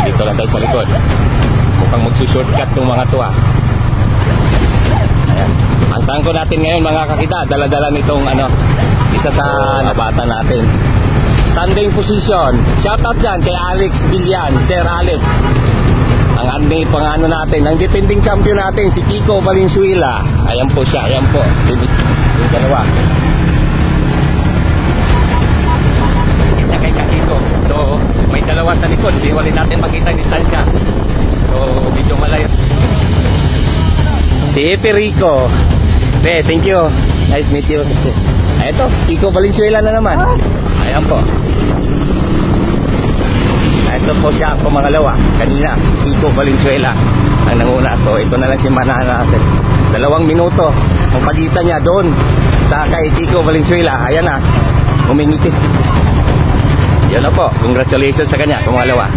dito lang tayo sa likod. Mukhang magsushortcut tong mga to ah. Ayan. Ang tangko natin ngayon mga kakita, dala-dala nitong isa sa bata natin. Standing position. Shoutout dyan kay Alex Villan, Sir Alex. Ang pangano natin, ang defending champion natin, si Kiko Valenzuela. Ayan po siya, ayan po. Yung dalawa. Kita kay Kiko. So, may dalawa sa likod. Hindi wali natin makita yung distansya. So, medyo malayo. Si Perico. Thank you. Nice meet you. Ito, si Kiko Valenzuela na naman. Ayan po. Ito po siya ang pumangalawa. Kanina, si Kiko Valenzuela ang nanguna. So, ito na lang si Manana natin. 2 minuto. Ang pagitan niya doon sa kay Kiko Valenzuela. Ayan na. Umingiti. Yan na po. Congratulations sa kanya, pumangalawa.